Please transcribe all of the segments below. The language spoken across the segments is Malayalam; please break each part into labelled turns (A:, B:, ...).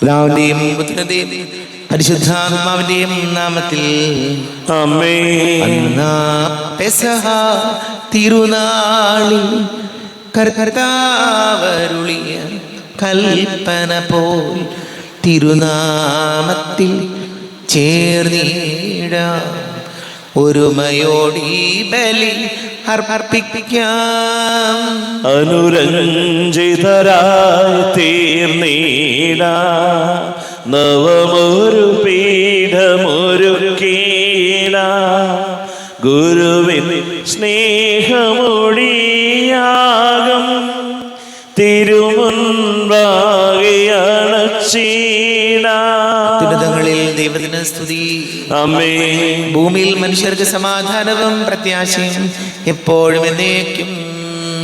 A: പിതാവിന്റെയും പുത്രന്റെയും പരിശുദ്ധാത്മാവിന്റെയും നാമത്തിൽ
B: ആമേൻ.
A: പെസഹ തിരുനാളിൽ കർത്താവരുളിയ കൽപ്പന പോൽ തിരുനാമത്തിൽ ചേർന്നിടാം. ഒരുമയോടി ബലി അർപ്പിക്കാം.
B: അനുരഞ്ജിതരായി തീർന്നീടാം. നവമൊരു പീഠമൊരുക്കീടാം. ഗുരുവിൻ സ്നേഹമൊഴിയാകം തിരുമുൻപാകെ അണച്ചീടാം.
A: ഉന്നതങ്ങളിൽ ദൈവത്തിന് സ്തുതി.
B: ആമേൻ.
A: ഭൂമിയിൽ മനുഷ്യർക്ക് സമാധാനവും പ്രത്യാശയും എപ്പോഴും എന്നേക്കും.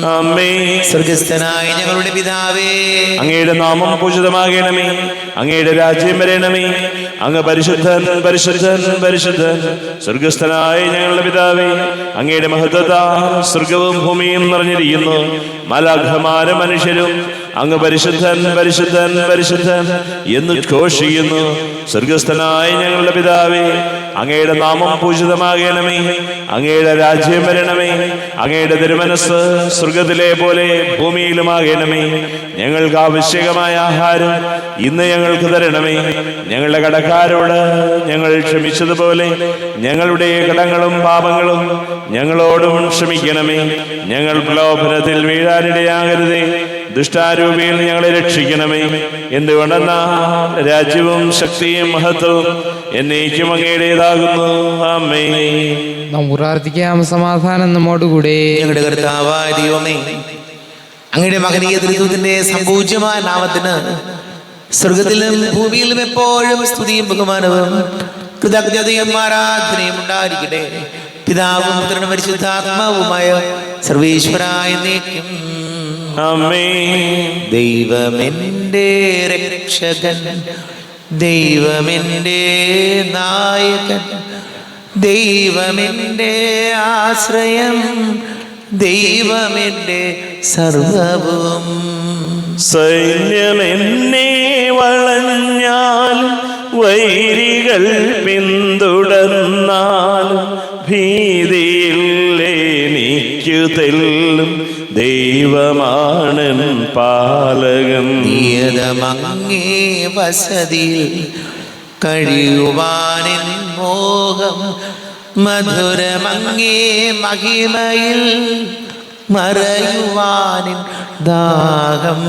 B: ആമേൻ.
A: സ്വർഗസ്ഥനായ ഞങ്ങളുടെ പിതാവേ,
B: അങ്ങയുടെ നാമം പൂജിതമാകണമേ. അങ്ങയുടെ രാജ്യം വരണമേ. അങ്ങ് പരിശുദ്ധൻ പരിശുദ്ധൻ പരിശുദ്ധൻ. സ്വർഗസ്ഥനായ ഞങ്ങളുടെ പിതാവേ, അങ്ങയുടെ മഹത്വത്താൽ സ്വർഗവും ഭൂമിയും നിറഞ്ഞിരിക്കുന്നു. മാലാഖമാരും മനുഷ്യരും അങ്ങ് പരിശുദ്ധൻ പരിശുദ്ധൻ പരിശുദ്ധൻ എന്ന് ഘോഷിക്കുന്നു. സ്വർഗസ്ഥനായ ഞങ്ങളുടെ പിതാവേ, അങ്ങയുടെ നാമം പൂജിതമാകണമേ. അങ്ങയുടെ രാജ്യം വരണമേ. അങ്ങയുടെ തിരുമനസ് സ്വർഗത്തിലെ പോലെ ഭൂമിയിലുമാകണമേ. ഞങ്ങൾക്ക് ആവശ്യകമായ ആഹാരം ഇന്ന് ഞങ്ങൾക്ക് തരണമേ. ഞങ്ങളുടെ കടക്കാരോട് ഞങ്ങൾ ക്ഷമിച്ചതുപോലെ ഞങ്ങളുടെ കടങ്ങളും പാപങ്ങളും ഞങ്ങളോടും ക്ഷമിക്കണമേ. ഞങ്ങൾ പ്രലോഭനത്തിൽ വീഴാനിടയാകരുതേ. ദുഷ്ടാരൂപിയിൽ ഞങ്ങളെ രക്ഷിക്കണമേ. എന്തുകൊണ്ടെന്നാൽ രാജ്യവും ശക്തിയും മഹത്വവും എന്നേക്കും അങ്ങയുടേതാകുന്നു. ആമേൻ.
C: നമുക്ക് പ്രാർത്ഥിക്കാം. സമാധാനം നമ്മോടുകൂടെ.
A: ഞങ്ങളുടെ കർത്താവായ ദൈവമേ, അങ്ങയുടെ മഹനീയ ത്രിത്വത്തിന്റെ സംപൂജ്യമായ നാമത്തിന് സ്വർഗത്തിലും ഭൂമിയിലും എപ്പോഴും സ്തുതിയും ബഹുമാനവും കൃതജ്ഞതയും ആരാധനയും ഉണ്ടായിരിക്കട്ടെ. പിതാവും പുത്രനും പരിശുദ്ധാത്മാവുമായ സർവേശ്വരായ എന്നേക്കും.
B: ആമേൻ.
A: ദൈവമെന്റെ രക്ഷകൻ, ദൈവമെന്റെ നായകൻ, ദൈവമെന്റെ ആശ്രയം, ദൈവമെന്റെ സർവവും.
B: സൈന്യമെന്നെ വളഞ്ഞാലും വൈരികൾ പിന്തുടർന്നാലും ഭീതിയില്ലെനിക്കു തെല്ലും ദൈവമാണൻ പാലകൻ.
A: നിയതമങ്ങേ വസതിയിൽ കഴിയുവാനിൻ മോഹം, മധുരമങ്ങേ മഹിമയിൽ മറയുവാനിൻ ദാഹം.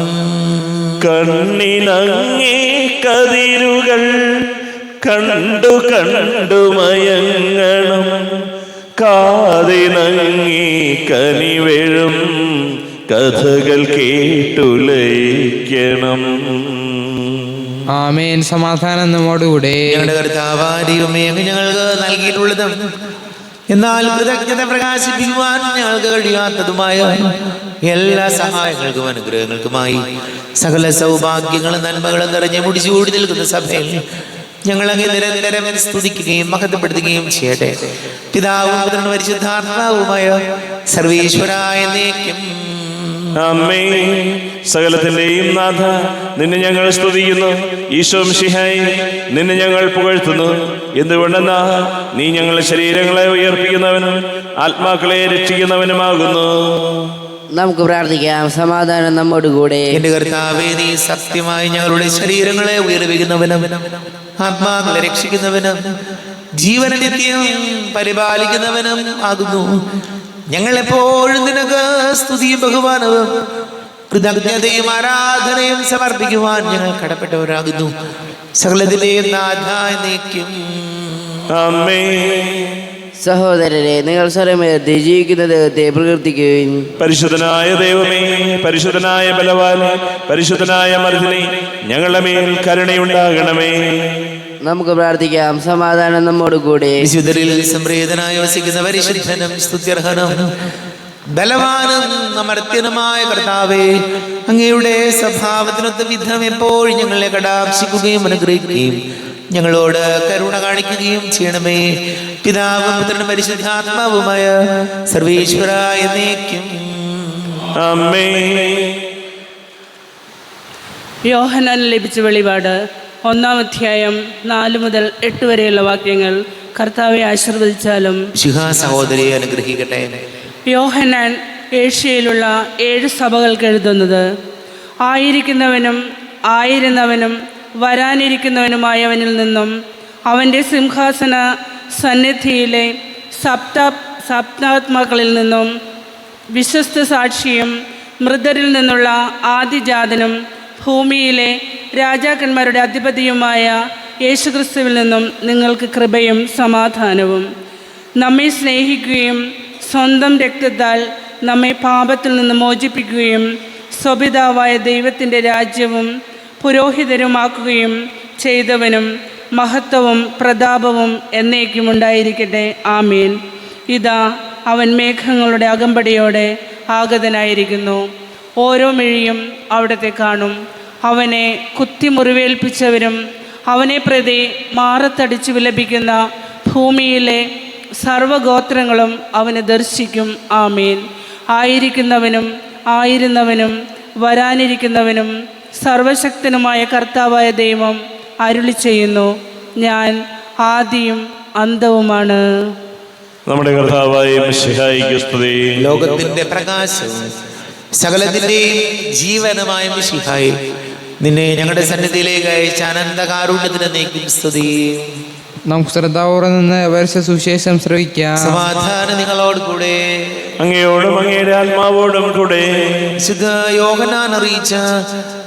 B: കണ്ണിനങ്ങേ കതിരുകൾ കണ്ടു കണ്ടു മയങ്ങണം. കാതിനങ്ങേ കനിവെഴും കഥകൾ കേട്ടുലയിക്കണം.
C: ആമേൻ. സമാധാനം നമ്മോടുകൂടെ.
A: ഞങ്ങളുടെ കർത്താവായ ദൈവമേ, അങ്ങ് ഞങ്ങൾക്ക് നൽകിയിട്ടുള്ളതും എന്നാൽ കൃതജ്ഞത പ്രകാശിപ്പിക്കുവാൻ ഞങ്ങൾക്ക് കഴിയാത്തതുമായ എല്ലാ സഹായങ്ങൾക്കും അനുഗ്രഹങ്ങൾക്കുമായി സകല സൗഭാഗ്യങ്ങളും നന്മകളും നിറഞ്ഞ് മുടിച്ചുകൂടി നിൽക്കുന്ന സഭയിൽ ഞങ്ങൾ അങ്ങ് നിരന്തരം സ്തുതിക്കുകയും മഹത്വപ്പെടുത്തുകയും ചെയ്യട്ടെ. പിതാവും പുത്രനും പരിശുദ്ധാത്മാവുമായ സർവേശ്വരായ എന്നേക്കും.
B: ആമേൻ. സകലത്തിന്റെയും നാഥ, നിന്നെ ഞങ്ങൾ സ്തുതിക്കുന്നു. ഈശോ മിശിഹായേ, നിന്നെ ഞങ്ങൾ പുകഴ്ത്തുന്നു. എന്തുകൊണ്ടെന്നാ നീ ഞങ്ങളുടെ ശരീരങ്ങളെ ഉയർപ്പിക്കുന്നവനും ആത്മാക്കളെ രക്ഷിക്കുന്നവനുമാകുന്നു.
D: നമുക്ക് പ്രാർത്ഥിക്കാം. സമാധാനം നമ്മോടുകൂടെ.
A: എന്റെ കർത്താവേ, നീ സത്യമായി ഞങ്ങളുടെ ശരീരങ്ങളെ ഉയർപ്പിക്കുന്നവനും ആത്മാക്കളെ രക്ഷിക്കുന്നവനും ജീവന നിത്യം പരിപാലിക്കുന്നവനും ആകുന്നു. ഞങ്ങൾ എപ്പോഴും നിനക്ക് സ്തുതിയും ബഹുമാനവും കൃതജ്ഞതയും ആരാധനയും സമർപ്പിക്കുവാൻ ഞങ്ങൾ കടപ്പെട്ടവരാകുന്നു. സകലത്തിലെയും നാഥ എന്നേക്കും.
B: ആമേൻ.
D: സഹോദരരെ, നിങ്ങൾ സ്വരമേർത്തി ജീവിക്കുന്ന ദൈവത്തെ പ്രകീർത്തിക്കുകയും
B: പരിശുദ്ധനായ ദൈവമേ, പരിശുദ്ധനായ ബലവാനെ, പരിശുദ്ധനായ മർദ്ദിനി, ഞങ്ങളുടെ മേൽ കരുണയുണ്ടാകണമേ.
D: നമുക്ക് പ്രാർത്ഥിക്കാം. സമാധാനം നമ്മോടുകൂടെ.
A: വിശുദ്ധരിൽ സംപ്രീതനായി വസിക്കുന്ന പരിശുദ്ധനും സ്തുത്യർഹനും ബലവാനും അമർത്യനുമായ കർത്താവേ, അങ്ങയുടെ സ്വഭാവത്തിനൊത്ത വിധം എപ്പോഴും ഞങ്ങളെ കടാക്ഷിക്കുകയും അനുഗ്രഹിക്കുകയും ഞങ്ങളോട് കരുണ കാണിക്കുകയും ചെയ്യണമേ. പിതാവും പുത്രനും പരിശുദ്ധാത്മാവുമായ സർവേശ്വരായ എന്നേക്കും.
B: ആമേൻ.
E: യോഹന്നാൻ ലഭിച്ച വെളിപാട് 1 അധ്യായം 4 മുതൽ 8 വരെയുള്ള വാക്യങ്ങൾ കർത്താവെ ആശീർവദിച്ചാലും.
A: സഹോദരിയെ അനുഗ്രഹിക്കട്ടെ.
E: യോഹന്നാൻ ഏഷ്യയിലുള്ള 7 സഭകൾക്ക് എഴുതുന്നത്: ആയിരിക്കുന്നവനും ആയിരുന്നവനും വരാനിരിക്കുന്നവനുമായവനിൽ നിന്നും അവൻ്റെ സിംഹാസന സന്നിധിയിലെ സപ്താത്മാക്കളിൽ നിന്നും വിശ്വസ്ത സാക്ഷിയും മൃതരിൽ നിന്നുള്ള ആദിജാതനും ഭൂമിയിലെ രാജാക്കന്മാരുടെ അധിപതിയുമായ യേശുക്രിസ്തുവിൽ നിന്നും നിങ്ങൾക്ക് കൃപയും സമാധാനവും. നമ്മെ സ്നേഹിക്കുകയും സ്വന്തം രക്തത്താൽ നമ്മെ പാപത്തിൽ നിന്ന് മോചിപ്പിക്കുകയും സ്വപിതാവായ ദൈവത്തിൻ്റെ രാജ്യവും പുരോഹിതരുമാക്കുകയും ചെയ്തവനും മഹത്വവും പ്രതാപവും എന്നേക്കും ഉണ്ടായിരിക്കട്ടെ. ആമീൻ. ഇതാ അവൻ മേഘങ്ങളുടെ അകമ്പടിയോടെ ആഗതനായിരിക്കുന്നു. ഓരോ മിഴിയും അവിടത്തെ കാണും. അവനെ കുത്തി മുറിവേൽപ്പിച്ചവരും അവനെ പ്രതി മാറത്തടിച്ചു വിലപിക്കുന്ന ഭൂമിയിലെ സർവഗോത്രങ്ങളും അവനെ ദർശിക്കും. ആമീൻ. ആയിരിക്കുന്നവനും ആയിരുന്നവനും വരാനിരിക്കുന്നവനും സർവശക്തനുമായ കർത്താവായ ദൈവം അരുളി ചെയ്യുന്നു: ഞാൻ ആദിയും അന്തവുമാണ്.
B: നമ്മുടെ കർത്താവായ മിശിഹായിക്ക് സ്തുതി.
A: ലോകത്തിന്റെ പ്രകാശവും സകലത്തിന്റെയും ജീവനുമായ മിശിഹായേ, നിന്നെ ഞങ്ങളുടെ സന്നിധിയിലേക്ക് അയച്ച അനന്തകാരുണ്യത്തിന് നീക്കും സ്തുതി.
C: നമുക്ക് ശ്രദ്ധാപൂർവ്വം നിന്ന് പരിശുദ്ധ സുവിശേഷം ശ്രവിക്കാം.
A: സമാധാനം നിങ്ങളോട് കൂടെ.
B: അങ്ങയോടും അങ്ങയുടെ ആത്മാവോടും കൂടെ.
A: വിശുദ്ധ യോഹന്നാൻ അറിയിച്ച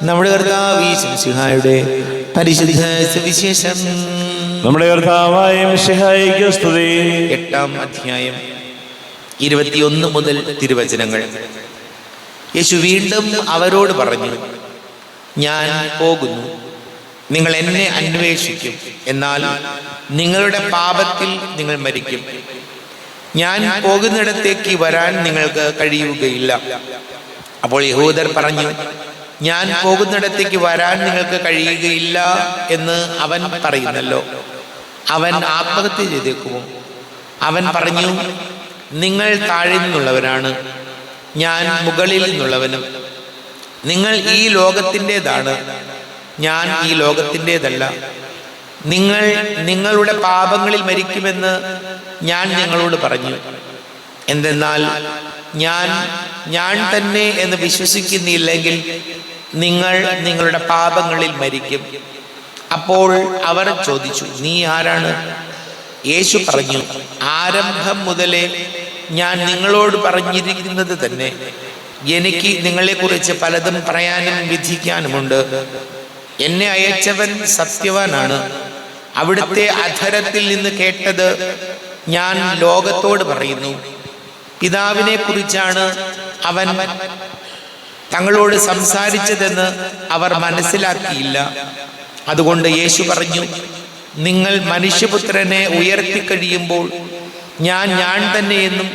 A: നമ്മുടെ കർത്താവ് മിശിഹായുടെ പരിശുദ്ധ സുവിശേഷം.
B: നമ്മുടെ കർത്താവായ മിശിഹായിക്ക് സ്തുതി.
A: 8-ാം അധ്യായം 21 മുതൽ തിരുവചനങ്ങൾ. യേശു വീണ്ടും അവരോട് പറഞ്ഞു: ഞാൻ പോകുന്നു, നിങ്ങൾ എന്നെ അന്വേഷിക്കും, എന്നാൽ നിങ്ങളുടെ പാപത്തിൽ നിങ്ങൾ മരിക്കും. ഞാൻ പോകുന്നിടത്തേക്ക് വരാൻ നിങ്ങൾക്ക് കഴിയുകയില്ല. അപ്പോൾ യഹൂദർ പറഞ്ഞു: ഞാൻ പോകുന്നിടത്തേക്ക് വരാൻ നിങ്ങൾക്ക് കഴിയുകയില്ല എന്ന് അവൻ പറയുന്നല്ലോ, അവൻ ആത്മഹത്യ ചെയ്തേക്കുമോ? അവൻ പറഞ്ഞു: നിങ്ങൾ താഴെ നിന്നുള്ളവരാണ്, ഞാൻ മുകളിൽ നിന്നുള്ളവനും. നിങ്ങൾ ഈ ലോകത്തിൻ്റെതാണ്, ഞാൻ ഈ ലോകത്തിൻ്റെതല്ല. നിങ്ങൾ നിങ്ങളുടെ പാപങ്ങളിൽ മരിക്കുമെന്ന് ഞാൻ നിങ്ങളോട് പറഞ്ഞു. എന്തെന്നാൽ ഞാൻ തന്നെ എന്ന് വിശ്വസിക്കുന്നില്ലെങ്കിൽ നിങ്ങൾ നിങ്ങളുടെ പാപങ്ങളിൽ മരിക്കും. അപ്പോൾ അവർ ചോദിച്ചു: നീ ആരാണ്? യേശു പറഞ്ഞു: ആരംഭം മുതലേ ഞാൻ നിങ്ങളോട് പറഞ്ഞിരിക്കുന്നത് തന്നെ. എനിക്ക് നിങ്ങളെക്കുറിച്ച് പലതും പറയാനും വിധിക്കാനുമുണ്ട്. എന്നെ അയച്ചവൻ സത്യവാനാണ്. അവിടുത്തെ അധരത്തിൽ നിന്ന് കേട്ടത് ഞാൻ ലോകത്തോട് പറയുന്നു. പിതാവിനെ കുറിച്ചാണ് അവൻ തങ്ങളോട് സംസാരിച്ചതെന്ന് അവർ മനസ്സിലാക്കിയില്ല. അതുകൊണ്ട് യേശു പറഞ്ഞു: നിങ്ങൾ മനുഷ്യപുത്രനെ ഉയർത്തിക്കഴിയുമ്പോൾ ഞാൻ തന്നെയെന്നും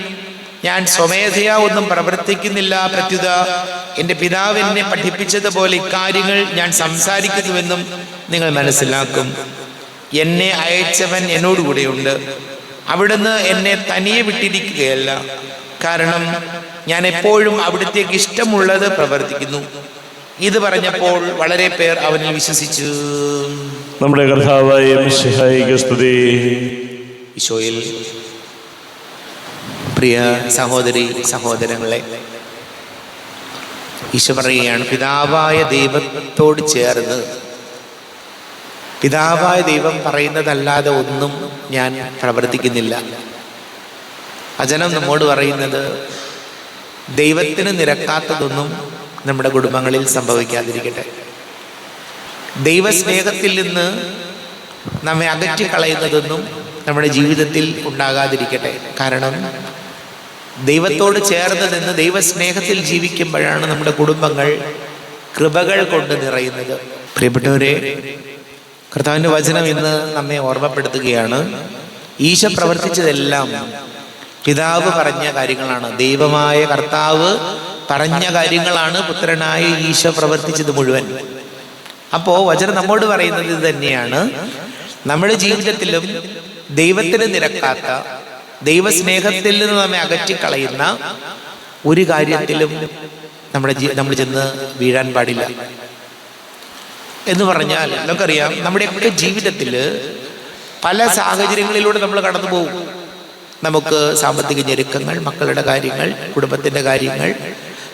A: ഞാൻ സ്വമേധയാ ഒന്നും പ്രവർത്തിക്കുന്നില്ല, പ്രത്യുത എൻ്റെ പിതാവ് എന്നെ പഠിപ്പിച്ചതുപോലെ ഇക്കാര്യങ്ങൾ ഞാൻ സംസാരിക്കുന്നുവെന്നും നിങ്ങൾ മനസ്സിലാക്കും. എന്നെ അയച്ചവൻ എന്നോടുകൂടെയുണ്ട്. അവിടുന്ന് എന്നെ തനിയെ വിട്ടിരിക്കുകയല്ല, കാരണം ഞാൻ എപ്പോഴും അവിടുത്തേക്ക് ഇഷ്ടമുള്ളത് പ്രവർത്തിക്കുന്നു. ഇത് പറഞ്ഞപ്പോൾ വളരെ പേർ അവനിൽ വിശ്വസിച്ചു.
B: നമ്മുടെ കർത്താവായ മിശിഹായിക്ക് സ്തുതി.
A: ഈശോയിൽ പ്രിയ സഹോദരി സഹോദരങ്ങളെ, ഈശോ പറയുകയാണ്: പിതാവായ ദൈവത്തോട് ചേർന്ന്, പിതാവായ ദൈവം പറയുന്നതല്ലാതെ ഒന്നും ഞാൻ പ്രവർത്തിക്കുന്നില്ല. വചനം നമ്മോട് പറയുന്നത് ദൈവത്തിന് നിരക്കാത്തതൊന്നും നമ്മുടെ കുടുംബങ്ങളിൽ സംഭവിക്കാതിരിക്കട്ടെ. ദൈവസ്നേഹത്തിൽ നിന്ന് നമ്മെ അകറ്റിക്കളയുന്നതൊന്നും നമ്മുടെ ജീവിതത്തിൽ ഉണ്ടാകാതിരിക്കട്ടെ. കാരണം ദൈവത്തോട് ചേർന്ന് നിന്ന് ദൈവസ്നേഹത്തിൽ ജീവിക്കുമ്പോഴാണ് നമ്മുടെ കുടുംബങ്ങൾ കൃപകൾ കൊണ്ട് നിറയുന്നത്. പ്രിയപ്പെട്ടവരെ, കർത്താവിൻ്റെ വചനം ഇന്ന് നമ്മെ ഓർമ്മപ്പെടുത്തുകയാണ്. ഈശോ പ്രവർത്തിച്ചതെല്ലാം പിതാവ് പറഞ്ഞ കാര്യങ്ങളാണ്. ദൈവമായ കർത്താവ് പറഞ്ഞ കാര്യങ്ങളാണ് പുത്രനായ ഈശോ പ്രവർത്തിച്ചത് മുഴുവൻ. അപ്പോൾ വചനം നമ്മോട് പറയുന്നത് ഇത് തന്നെയാണ്. നമ്മുടെ ജീവിതത്തിലും ദൈവത്തിന് നിരക്കാത്ത, ദൈവസ്നേഹത്തിൽ നിന്ന് നമ്മെ അകറ്റിക്കളയുന്ന ഒരു കാര്യത്തിലും നമ്മൾ ചെന്ന് വീഴാൻ പാടില്ല. എന്ന് പറഞ്ഞാൽ നമുക്കറിയാം, നമ്മുടെയൊക്കെ ജീവിതത്തിൽ പല സാഹചര്യങ്ങളിലൂടെ നമ്മൾ കടന്നു പോകും. നമുക്ക് സാമ്പത്തിക ഞെരുക്കങ്ങൾ, മക്കളുടെ കാര്യങ്ങൾ, കുടുംബത്തിൻ്റെ കാര്യങ്ങൾ,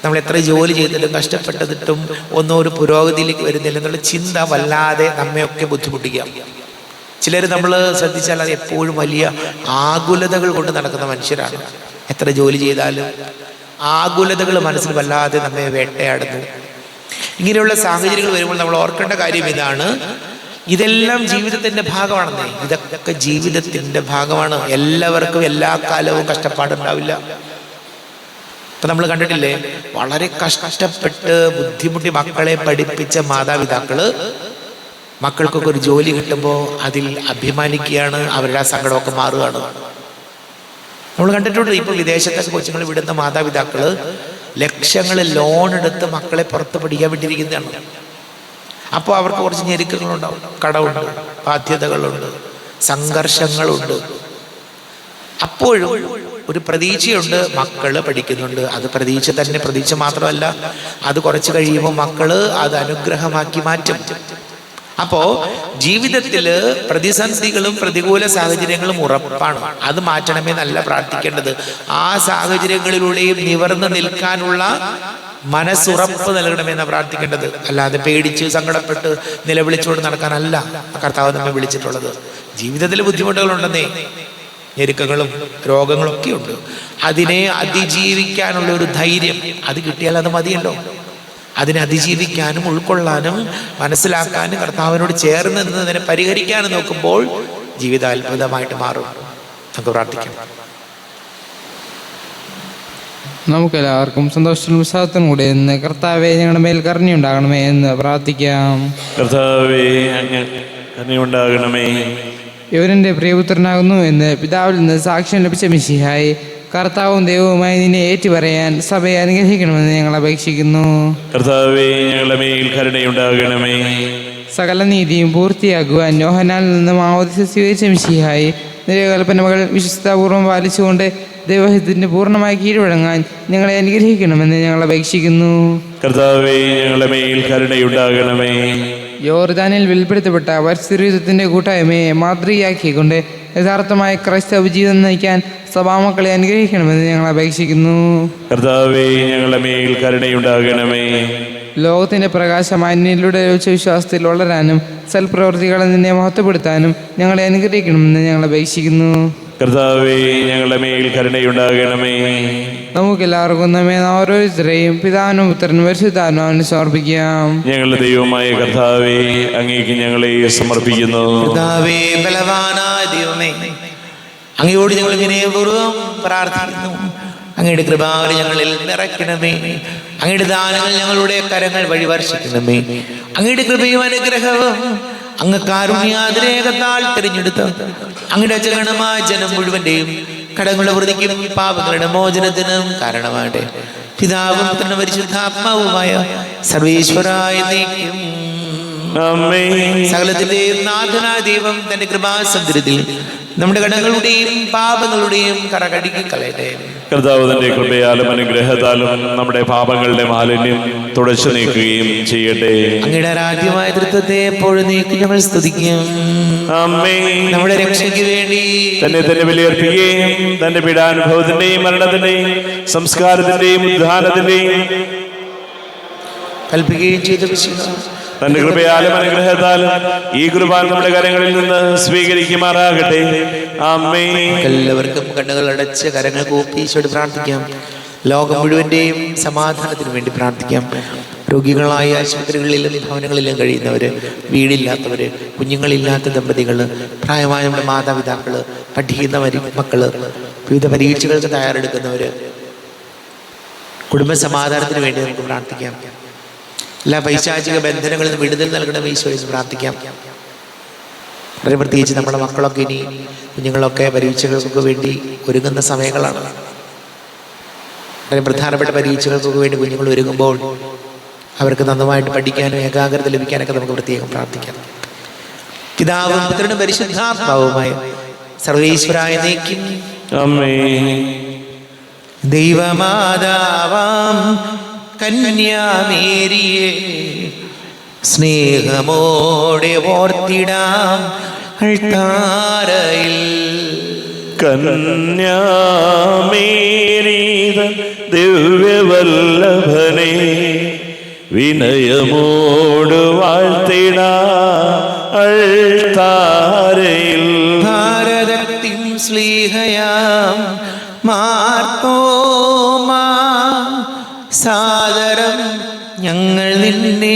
A: നമ്മൾ എത്ര ജോലി ചെയ്തിട്ടും കഷ്ടപ്പെട്ടതിട്ടും ഒന്നും ഒരു പുരോഗതിയിലേക്ക് വരുന്നില്ല എന്നുള്ള ചിന്ത വല്ലാതെ നമ്മയൊക്കെ ബുദ്ധിമുട്ടിക്കാം. ചിലർ നമ്മൾ ശ്രദ്ധിച്ചാൽ അത് എപ്പോഴും വലിയ ആകുലതകൾ കൊണ്ട് നടക്കുന്ന മനുഷ്യരാണ്. എത്ര ജോലി ചെയ്താലും ആകുലതകൾ മനസ്സിൽ വല്ലാതെ നമ്മെ വേട്ടയാടുന്നു. ഇങ്ങനെയുള്ള സാഹചര്യങ്ങൾ വരുമ്പോൾ നമ്മൾ ഓർക്കേണ്ട കാര്യം ഇതാണ്, ഇതെല്ലാം ജീവിതത്തിൻ്റെ ഭാഗമാണെന്നേ. ഇതൊക്കെ ജീവിതത്തിൻ്റെ ഭാഗമാണ്. എല്ലാവർക്കും എല്ലാ കാലവും കഷ്ടപ്പാടുണ്ടാവില്ല. ഇപ്പം നമ്മൾ കണ്ടിട്ടില്ലേ, വളരെ കഷ്ടപ്പെട്ട് ബുദ്ധിമുട്ടി മക്കളെ പഠിപ്പിച്ച മാതാപിതാക്കള് മക്കൾക്കൊക്കെ ഒരു ജോലി കിട്ടുമ്പോൾ അതിൽ അഭിമാനിക്കുകയാണ്, അവരുടെ ആ സങ്കടമൊക്കെ മാറുകയാണ്. നമ്മൾ കണ്ടിട്ടുണ്ട്, ഇപ്പോൾ വിദേശത്തൊക്കെ കൊച്ചുങ്ങൾ വിടുന്ന മാതാപിതാക്കള് ലക്ഷങ്ങൾ ലോൺ എടുത്ത് മക്കളെ പുറത്ത് പഠിക്കാൻ വേണ്ടിയിരിക്കുന്നതാണ്. അപ്പോൾ അവർക്ക് കുറച്ച് ഞെരുക്കങ്ങളുണ്ടാവും, കടമുണ്ട്, ബാധ്യതകളുണ്ട്, സംഘർഷങ്ങളുണ്ട്. അപ്പോഴും ഒരു പ്രതീക്ഷയുണ്ട്, മക്കള് പഠിക്കുന്നുണ്ട്. അത് പ്രതീക്ഷ മാത്രമല്ല, അത് കുറച്ച് കഴിയുമ്പോൾ മക്കള് അത് അനുഗ്രഹമാക്കി മാറ്റും. അപ്പോ ജീവിതത്തിൽ പ്രതിസന്ധികളും പ്രതികൂല സാഹചര്യങ്ങളും ഉറപ്പാണ്. അത് മാറ്റണമേ നല്ല പ്രാർത്ഥിക്കേണ്ടത്. ആ സാഹചര്യങ്ങളിലൂടെയും നിവർന്നു നിൽക്കാനുള്ള മനസ്സുറപ്പ് നൽകണമെന്ന് പ്രാർത്ഥിക്കേണ്ടത്. അല്ലാതെ പേടിച്ച് സങ്കടപ്പെട്ട് നിലവിളിച്ചുകൊണ്ട് നടക്കാനല്ല കർത്താവ് നമ്മെ വിളിച്ചിട്ടുള്ളത്. ജീവിതത്തിൽ ബുദ്ധിമുട്ടുകളുണ്ടെന്നേ, ഞെരുക്കങ്ങളും രോഗങ്ങളും ഒക്കെ ഉണ്ട്. അതിനെ അതിജീവിക്കാനുള്ള ഒരു ധൈര്യം അത് കിട്ടിയാൽ അത് മതിയല്ലോ. അതിനെ അതിജീവിക്കാനും ഉൾക്കൊള്ളാനും മനസ്സിലാക്കാനും കർത്താവിനോട് ചേർന്ന് നിന്നതിനെ പരിഹരിക്കാനും നോക്കുമ്പോൾ ജീവിതം അത്ഭുതമായിട്ട് മാറും. നമുക്ക് പ്രാർത്ഥിക്കാം.
C: നമുക്കെല്ലാവർക്കും സന്തോഷത്തിനും ഉത്സാഹത്തിനും കൂടെ ഇന്ന് കർത്താവെ ഞങ്ങളുടെ മേൽ കരുണയുണ്ടാകണമേ എന്ന് പ്രാർത്ഥിക്കാം.
B: കർത്താവേ അങ്ങ് കരുണയുണ്ടാകണമേ.
C: ഇവരെൻ്റെ പ്രിയപുത്രനാകുന്നു എന്ന് പിതാവിൽ നിന്ന് സാക്ഷ്യം ലഭിച്ച മിശിഹായി, കർത്താവും ദൈവവുമായി നിന്നെ ഏറ്റുപറയാൻ സഭയെ അനുഗ്രഹിക്കണമെന്ന് ഞങ്ങൾ അപേക്ഷിക്കുന്നു.
B: കർത്താവേ ഞങ്ങളുടെ മേൽ കരുണയുണ്ടാകണമേ.
C: സകല നീതിയും പൂർത്തിയാക്കുവാൻ യോഹന്നാനിൽ നിന്ന് മാമോദീസ സ്വീകരിച്ച മിശിഹായി, നിന്റെ കൽപ്പനകൾ വിശ്വസ്തപൂർവ്വം പാലിച്ചുകൊണ്ട് ദൈവഹിതത്തിന് പൂർണ്ണമായി കീഴ്വഴങ്ങാൻ ഞങ്ങളെ അനുഗ്രഹിക്കണമെന്ന് ഞങ്ങൾ അപേക്ഷിക്കുന്നു.
B: കർത്താവേ ഞങ്ങളുടെ മേൽ കരുണയുണ്ടാകണമേ.
C: യോർദാനിൽ വെളിപ്പെടുത്തപ്പെട്ട പരിസ്ഥിതിയുടെ കൂട്ടായ്മയെ മാതൃകയാക്കിക്കൊണ്ട് യഥാർത്ഥമായ ക്രൈസ്തവ ജീവിതം നയിക്കാൻ സഭാമക്കളെ അനുഗ്രഹിക്കണമെന്ന് ഞങ്ങൾ അപേക്ഷിക്കുന്നു.
B: കർത്താവേ ഞങ്ങളുടെ മേൽ കരുണയുണ്ടാകണമേ.
C: ലോകത്തിന്റെ പ്രകാശമായ നിന്നിലൂടെ ലഭിച്ച വിശ്വാസത്തിൽ വളരാനും സൽപ്രവൃത്തികളെ നിന്നെ മഹത്വപ്പെടുത്താനും ഞങ്ങളെ അനുഗ്രഹിക്കണമെന്ന് ഞങ്ങൾ അപേക്ഷിക്കുന്നു.
B: കർത്താവേ ഞങ്ങളുടെ മേൽ കരുണയുണ്ടാകണമേ.
C: നമുക്കെല്ലാവർക്കും നമ്മെ ഓരോരുത്തരെയും പിതാവിനും പുത്രനും പരിശുദ്ധാത്മാവിനും സമർപ്പിക്കാം.
B: ഞങ്ങളുടെ ദൈവമായ കർത്താവേ അങ്ങേക്ക് ഞങ്ങളെ സമർപ്പിക്കുന്നു.
A: കർത്താവേ, ബലവാനായ ദൈവമേ, അങ്ങയോട് ഞങ്ങൾ വിനയപൂർവ്വം പ്രാർത്ഥിക്കുന്നു. അങ്ങയുടെ കൃപാവലി ഞങ്ങളിൽ നിറയ്ക്കണമേ. അങ്ങയുടെ ദാനങ്ങൾ ഞങ്ങളുടെ കരങ്ങൾ വഴി വർഷിക്കണമേ. അങ്ങയുടെ കൃപയും അനുഗ്രഹവും അങ്ങ് കാരുണ്യാതിരേകത്താൽ തിരഞ്ഞെടുത്ത് അങ്ങയുടെ അജഗണമായ ജനം മുഴുവന്റെയും കടങ്ങളുടെ വൃതിക്കും പാപങ്ങളുടെ മോചനത്തിനും കാരണമാകട്ടെ. പിതാവും പുത്രനും പരിശുദ്ധാത്മാവുമായ സർവേശ്വരായ നീക്കും സകലത്തിന്റെയും നാഥനായ ദൈവം തന്റെ കൃപാസമുദ്രത്തിൽ നമ്മുടെ കടങ്ങളുടെയും പാപങ്ങളുടെയും കറ കഴുകി കളയട്ടെ.
B: കർത്താവ് തന്റെ കൃപയാലും അനുഗ്രഹത്താലും നമ്മുടെ പാപങ്ങളുടെ മാലിന്യം തുടച്ചു നീക്കുകയും ചെയ്യട്ടെ.
A: അങ്ങയുടെ ആരാധ്യമായ തൃത്വത്തെ എപ്പോഴും നീക്കി ഞങ്ങൾ സ്തുതിക്കും. നമ്മുടെ രക്ഷയ്ക്ക് വേണ്ടി
B: തന്നെ ബലിയർപ്പിക്കുകയും തന്റെ പീഡാനുഭവത്തിന്റെയും മരണത്തിന്റെയും സംസ്കാരത്തിന്റെയും ഉദ്ധാനത്തിന്റെയും
A: കൽപ്പിക്കുകയും ചെയ്ത
B: തന്റെ കൃപയാലും അനുഗ്രഹത്താലും ഈ കുർബാന നമ്മുടെ കരങ്ങളിൽ നിന്ന് സ്വീകരിക്കുമാറാകട്ടെ. ആമേൻ.
A: എല്ലാവർക്കും കണ്ണുകൾ അടച്ച് കരങ്ങൾ കൂപ്പി ഈശോയോട് പ്രാർത്ഥിക്കാം. ലോകം മുഴുവന്റെയും സമാധാനത്തിന് വേണ്ടി പ്രാർത്ഥിക്കാം. രോഗികളായ ആശുപത്രികളിലും ഭവനങ്ങളിലും കഴിയുന്നവര്, വീടില്ലാത്തവര്, കുഞ്ഞുങ്ങളില്ലാത്ത ദമ്പതികള്, പ്രായമായ നമ്മുടെ മാതാപിതാക്കള്, പഠിക്കുന്നവര്, മക്കള്, വിവിധ പരീക്ഷകൾക്ക് തയ്യാറെടുക്കുന്നവര്, കുടുംബ സമാധാനത്തിന് വേണ്ടി നമുക്ക് പ്രാർത്ഥിക്കാം. എല്ലാ പൈശാചിക ബന്ധനങ്ങളിൽ നിന്ന് വിടുതൽ നൽകണം ഈശോയെ പ്രാർത്ഥിക്കാം. വളരെ പ്രത്യേകിച്ച് നമ്മുടെ മക്കളൊക്കെ ഇനി കുഞ്ഞുങ്ങളൊക്കെ പരീക്ഷകൾക്കൊക്കെ വേണ്ടി ഒരുങ്ങുന്ന സമയങ്ങളാണ്. വളരെ പ്രധാനപ്പെട്ട പരീക്ഷകൾക്കൊക്കെ വേണ്ടി കുഞ്ഞുങ്ങൾ ഒരുങ്ങുമ്പോൾ അവർക്ക് നന്നായിട്ട് പഠിക്കാനും ഏകാഗ്രത ലഭിക്കാനൊക്കെ നമുക്ക് പ്രത്യേകം പ്രാർത്ഥിക്കാം. പിതാവും പുത്രനും പരിശുദ്ധാത്മാവുമായ സർവേശ്വരായ നീക്കും ദൈവമാതാവാം കന്യാമേരിയെ സ്നേഹമോടെ ഓർത്തിടാം അൾത്താരയിൽ.
B: കന്യാമേരീത ദിവ്യവല്ലഭനെ വിനയമോട് വാഴ്ത്തിടാ അൾത്താരയിൽ.
A: ഭാരതത്തിൻ സ്ലീഹയാം മാർത്തോമാ സാദരം ഞങ്ങൾ നിന്നെ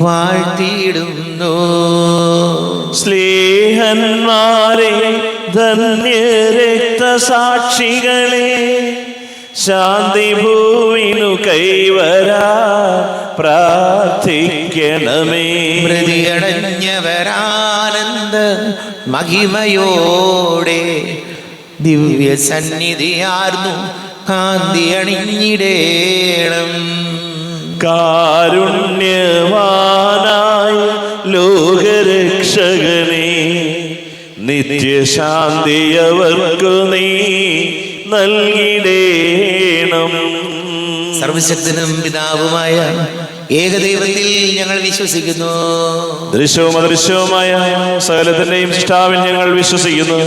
A: വാഴ്ത്തിയിടുന്നു.
B: സ്നേഹന്മാരെ ധന്യരക്തസാക്ഷികളെ ശാന്തി ഭൂവിനു കൈവരാ പ്രാർത്ഥിക്കണമേ.
A: മൃതിയടഞ്ഞവരാനന്ദ മഹിമയോടെ ദിവ്യ സന്നിധിയാർന്നു കാന്തി അണിഞ്ഞിടേണം.
B: കാരുണ്യവാനായ ലോകരക്ഷകനെ നിത്യശാന്തിയവർക്കു നീ നൽകിടേണം.
A: സർവശക്തനും പിതാവുമായ ഏകദൈവത്തിൽ ഞങ്ങൾ വിശ്വസിക്കുന്നു.
B: ദൃശ്യവും അദൃശ്യവുമായ സകലത്തിന്റെയും സൃഷ്ടാവിൽ ഞങ്ങൾ വിശ്വസിക്കുന്നു.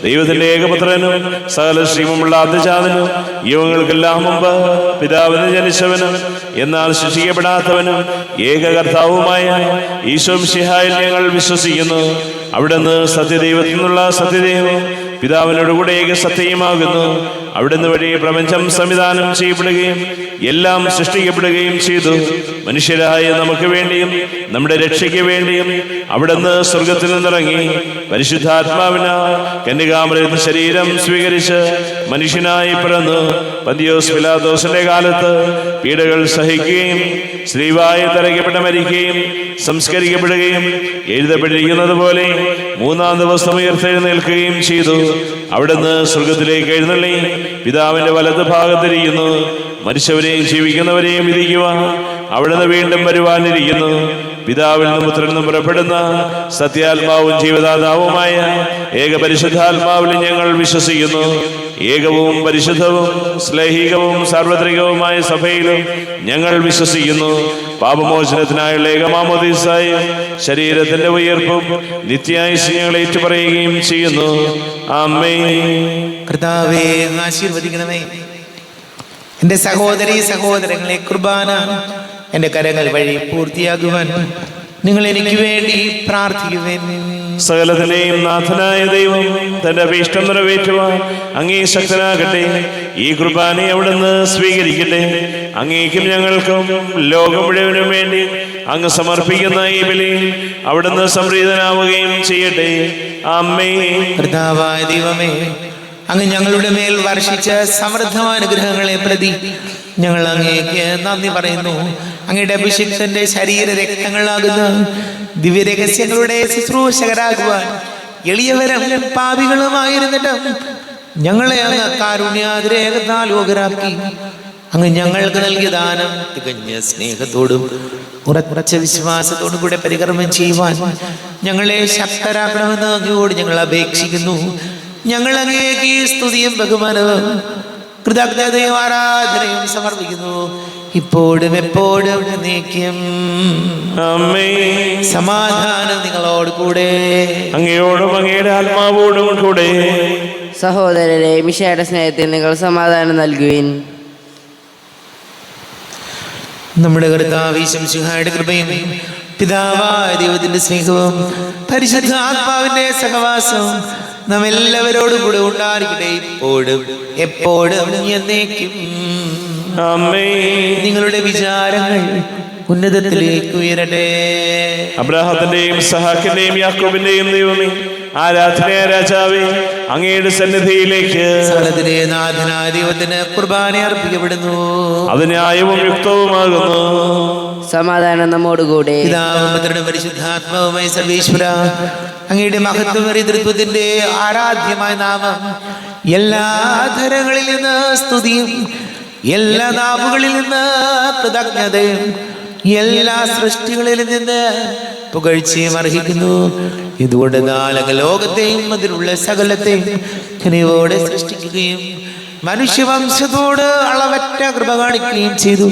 B: ദൈവത്തിന്റെ ഏകപുത്രനും സകല ശ്രീമുള്ള ആദ്യജാതനും യുവങ്ങൾക്കെല്ലാം മുമ്പ് പിതാവിന് ജനിച്ചവനും എന്നാൽ ശിക്ഷിക്കപ്പെടാത്തവനും ഏകകർത്താവുമായ ഈശോ മിശിഹായിൽ ഞങ്ങൾ വിശ്വസിക്കുന്നു. അവിടുന്ന് സത്യദൈവത്തിൽ നിന്നുള്ള സത്യദൈവം പിതാവിനോടുകൂടെ ഏക സത്യമാകുന്നു. അവിടുന്ന് വഴി പ്രപഞ്ചം സംവിധാനം ചെയ്യപ്പെടുകയും എല്ലാം സൃഷ്ടിക്കപ്പെടുകയും ചെയ്തു. മനുഷ്യരായ നമുക്ക് വേണ്ടിയും നമ്മുടെ രക്ഷയ്ക്ക് വേണ്ടിയും അവിടുന്ന് സ്വർഗത്തിൽ നിന്നിറങ്ങി പരിശുദ്ധാത്മാവിനാ കന്യകാമറിയത്തിൽ ശരീരം സ്വീകരിച്ച് മനുഷ്യനായി പിറന്നു. പന്തിയോസ് പിലാത്തോസിന്റെ കാലത്ത് പീഡകൾ സഹിക്കുകയും സ്ത്രീവായി തറയ്ക്കപ്പെട്ട് മരിക്കുകയും സംസ്കരിക്കപ്പെടുകയും എഴുതപ്പെട്ടിരിക്കുന്നത് പോലെ മൂന്നാം ദിവസം ഉയർത്തെഴുന്നേൽക്കുകയും ചെയ്തു. അവിടുന്ന് സ്വർഗത്തിലേക്ക് എഴുന്നള്ളി പിതാവിന്റെ വലത് ഭാഗത്തിരിക്കുന്നു. മരിച്ചവരെയും ജീവിക്കുന്നവരെയും വിധിക്കുവാൻ അവിടുന്ന് വീണ്ടും വരുവാനിരിക്കുന്നു. പിതാവിൽ നിന്നും പുത്രനിൽ നിന്നും പുറപ്പെടുന്ന സത്യാത്മാവും ജീവദാതാവുമായ ഏക പരിശുദ്ധാത്മാവിൽ ഞങ്ങൾ വിശ്വസിക്കുന്നു. ഏകവും പരിശുദ്ധവും സ്ലൈഹികവും സാർവത്രികവുമായ സഭയിലും ഞങ്ങൾ വിശ്വസിക്കുന്നു. പാപമോചനത്തിനായുള്ള ഏകമാമോദീസായും ശരീരത്തിന്റെ ഉയർപ്പും നിത്യായുസ്സ് ഞങ്ങൾ ഏറ്റുപറയുകയും ചെയ്യുന്നു. ആമേൻ.
A: കർത്താവേ, ആശീർവദിക്കണമേ. എൻ്റെ സഹോദരീ സഹോദരങ്ങളെ, കുർബാന എൻ്റെ കരങ്ങൾ വഴി പൂർത്തിയാകുവാൻ നിങ്ങൾ എനിക്ക് വേണ്ടി പ്രാർത്ഥിക്കുവേൻ.
B: സകലത്തിന്റെയും നാഥനായ ദൈവം തന്റെ അഭീഷ്ടം നിറവേറ്റുവാൻ അങ്ങേ ശക്തനാകട്ടെ. ഈ കുർബാനയെ അവിടുന്ന് സ്വീകരിക്കട്ടെ. അങ്ങേക്കും ഞങ്ങൾക്കും ലോകം മുഴുവനും വേണ്ടി അങ്ങ് സമർപ്പിക്കുന്ന ഈ ബലി അവിടുന്ന് സംപ്രീതനാവുകയും ചെയ്യട്ടെ. ആമേൻ.
A: കർത്താവായ ദൈവമേ, അങ്ങ് ഞങ്ങളുടെ മേൽ വർഷിച്ച സമൃദ്ധമായ അനുഗ്രഹങ്ങളെ പ്രതി ഞങ്ങൾ അങ്ങേക്ക് നന്ദി പറയുന്നു. അങ്ങയുടെ അഭിഷിക്തന്റെ ശരീര രക്തങ്ങളാകുന്ന ദിവ്യരഹസ്യങ്ങളുടെ ശുശ്രൂഷകരാകുവാൻ എളിയവരും പാപികളുമായിരുന്നിട്ടും ഞങ്ങളെ അങ്ങ് കാരുണ്യാതിരേകത്താൽ യോഗ്യരാക്കി. അങ്ങ് ഞങ്ങൾക്ക് നൽകിയ ദാനം തികഞ്ഞ സ്നേഹത്തോടും ഉറച്ച വിശ്വാസത്തോടും കൂടെ പരികർമ്മം ചെയ്യുവാൻ ഞങ്ങളെ ശക്തരാക്കണമെന്ന് അങ്ങയോട് ഞങ്ങൾ അപേക്ഷിക്കുന്നു. ഞങ്ങൾ അങ്ങേക്ക് സ്തുതിയും ബഹുമാനവും കൃതജ്ഞതയും ആരാധനയും സമർപ്പിക്കുന്നു, ഇപ്പോഴും എപ്പോഴും എന്നേക്കും.
B: ആമേൻ.
A: സമാധാനം നിങ്ങളോട് കൂടെ,
B: അങ്ങയോടും അങ്ങയുടെ ആത്മാവോടും കൂടെ.
D: സഹോദരരെ, മിശിഹായുടെ സ്നേഹത്തിൽ നിങ്ങൾ സമാധാനം നൽകുവിൻ.
A: നമ്മുടെ കർത്താവ് ഈശോ മിശിഹായുടെ കൃപയും പിതാവായ ദൈവത്തിന്റെ സ്നേഹവും പരിശുദ്ധ ആത്മാവിന്റെ സഹവാസവും നാം എല്ലാവരോടും കൂടെ ഉണ്ടായിരിക്കട്ടെ, ഇപ്പോഴും എപ്പോഴും എന്നേക്കും.
B: ആമേൻ.
A: നിങ്ങളുടെ വിചാരങ്ങൾ ഉന്നതത്തിലേക്ക് ഉയരട്ടെ.
B: അബ്രാഹത്തിന്റെയും ഇസ്ഹാക്കിന്റെയും യാക്കോബിന്റെയും ദൈവമേ, ആരാധനയായ രാജാവേ, അങ്ങയുടെ സന്നിധിയിലേക്ക്
A: സകലത്തിലെ നാഥനായ ദൈവത്തിന് കുർബാന അർപ്പിക്കപ്പെടുന്നു.
B: അത് ന്യായവും യുക്തവുമാകുന്നു.
D: സമാധാനം നമ്മോടുകൂടെ.
A: പിതാവും പുത്രനും പരിശുദ്ധാത്മാവുമായ സർവേശ്വര, അങ്ങയുടെ മഹത്വമേറിയ തൃത്വത്തിന്റെ ആരാധ്യമായ നാമം എല്ലാ ധരങ്ങളിൽ നിന്ന് സ്തുതിയും എല്ലാ നാവുകളിൽ നിന്ന് കൃതജ്ഞതയും എല്ലാ സൃഷ്ടികളിൽ നിന്ന് പുകഴ്ചയും അർഹിക്കുന്നു. ഇതുകൊണ്ട് നാലക ലോകത്തെയും അതിലുള്ള സകലത്തെയും കനിവോടെ സൃഷ്ടിക്കുകയും മനുഷ്യവംശത്തോട് അളവറ്റ കൃപ കാണിക്കുകയും ചെയ്തു.